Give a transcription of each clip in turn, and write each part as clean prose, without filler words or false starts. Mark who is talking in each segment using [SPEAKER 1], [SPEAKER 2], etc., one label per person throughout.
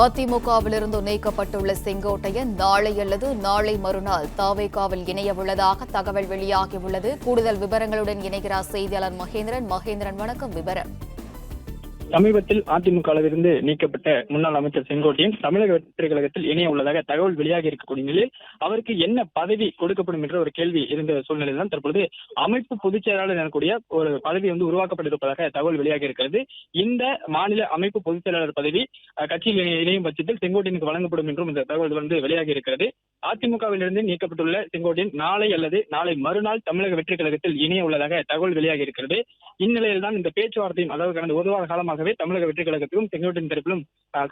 [SPEAKER 1] அதிமுகவிலிருந்து நீக்கப்பட்டுள்ள செங்கோட்டையன் நாளை அல்லது நாளை மறுநாள் தவேகாவில் இணைய உள்ளதாக தகவல் வெளியாகியுள்ளது. கூடுதல் விவரங்களுடன் இணைகிறார் செய்தியாளர் மகேந்திரன். வணக்கம். விவரம்.
[SPEAKER 2] சமீபத்தில் அதிமுகவிலிருந்து நீக்கப்பட்ட முன்னாள் அமைச்சர் செங்கோட்டையன் தமிழக வெற்றி கழகத்தில் இணைய உள்ளதாக தகவல் வெளியாகி இருக்கக்கூடிய நிலையில் அவருக்கு என்ன பதவி கொடுக்கப்படும் என்ற ஒரு கேள்வி இருந்த சூழ்நிலையில் தான் தற்பொழுது அமைப்பு பொதுச் செயலாளர் எனக்கூடிய ஒரு பதவி உருவாக்கப்பட்டிருப்பதாக தகவல் வெளியாகி இருக்கிறது. இந்த மாநில அமைப்பு பொதுச் செயலாளர் பதவி கட்சியில் இணையும் பட்சத்தில் செங்கோட்டையனுக்கு வழங்கப்படும் என்றும் இந்த தகவல் வெளியாகி இருக்கிறது. அதிமுகவிலிருந்து நீக்கப்பட்டுள்ள செங்கோட்டையன் நாளை அல்லது நாளை மறுநாள் தமிழக வெற்றி கழகத்தில் இணைய உள்ளதாக தகவல் வெளியாகி இருக்கிறது. இந்நிலையில் தான் இந்த பேச்சுவார்த்தையும், அதாவது கடந்த ஒரு வார காலமாகவே தமிழக வெற்றி கழகத்திலும் செங்கோட்டையன் தரப்பிலும்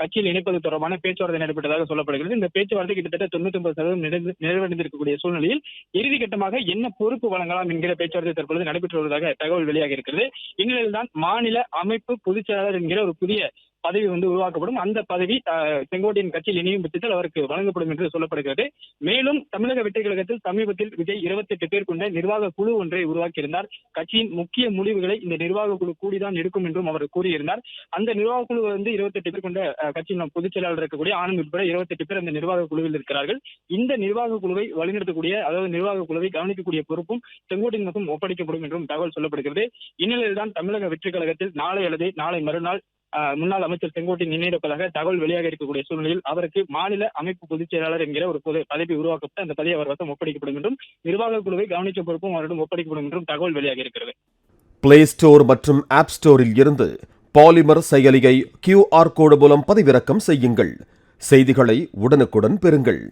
[SPEAKER 2] கட்சியில் இணைப்பது தொடர்பான பேச்சுவார்த்தை நடைபெற்றதாக சொல்லப்படுகிறது. இந்த பேச்சுவார்த்தை கிட்டத்தட்ட 99% நிறைவடைந்திருக்கக்கூடிய சூழ்நிலையில் இறுதிக்கட்டமாக என்ன பொறுப்பு வழங்கலாம் என்கிற பேச்சுவார்த்தை தற்பொழுது நடைபெற்று வருவதாக தகவல் வெளியாகி இருக்கிறது. இந்நிலையில் தான் மாநில அமைப்பு பொதுச் செயலாளர் என்கிற ஒரு புதிய பதவி உருவாக்கப்படும். அந்த பதவி செங்கோட்டையன் கட்சியில் இணையும் பட்சத்தில் அவருக்கு வழங்கப்படும் என்று சொல்லப்படுகிறது. மேலும் தமிழக வெற்றி கழகத்தில் சமீபத்தில் விஜய் 28 பேர் கொண்ட நிர்வாக குழு ஒன்றை உருவாக்கியிருந்தார். கட்சியின் முக்கிய முடிவுகளை இந்த நிர்வாக குழு கூடிதான் இருக்கும் என்றும் அவர் கூறியிருந்தார். அந்த நிர்வாக குழு 28 பேர் கொண்ட கட்சியின் பொதுச் செயலாளர் இருக்கக்கூடிய ஆனந்த் உட்பட 28 பேர் அந்த நிர்வாக குழுவில் இருக்கிறார்கள். இந்த நிர்வாக குழுவை வழிநடத்தக்கூடிய, அதாவது நிர்வாக குழுவை கவனிக்கக்கூடிய பொறுப்பும் செங்கோட்டையன் மட்டும் ஒப்படைக்கப்படும் என்றும் தகவல் சொல்லப்படுகிறது. இந்நிலையில் தான் தமிழக வெற்றி கழகத்தில் நாளை அல்லது நாளை மறுநாள் முன்னாள் அமைச்சர் செங்கோட்டையன் இணையிருப்பதாக தகவல் வெளியாக இருக்கக்கூடிய சூழ்நிலையில் அவருக்கு மாநில அமைப்பு பொதுச் செயலாளர் என்கிற ஒரு பதவி உருவாக்கப்பட்டு அந்த பதவி அவர் வசம் ஒப்படைக்கப்படும் என்றும் நிர்வாக குழுவை கவனிக்க பொறுப்பும் அவரிடம் ஒப்படைக்கப்படும் என்றும் தகவல் வெளியாக இருக்கிறது.
[SPEAKER 3] பிளே ஸ்டோர் மற்றும் ஆப் ஸ்டோரில் இருந்து பாலிமர் செயலியை QR கோடு மூலம் பதிவிறக்கம் செய்யுங்கள். செய்திகளை உடனுக்குடன் பெறுங்கள்.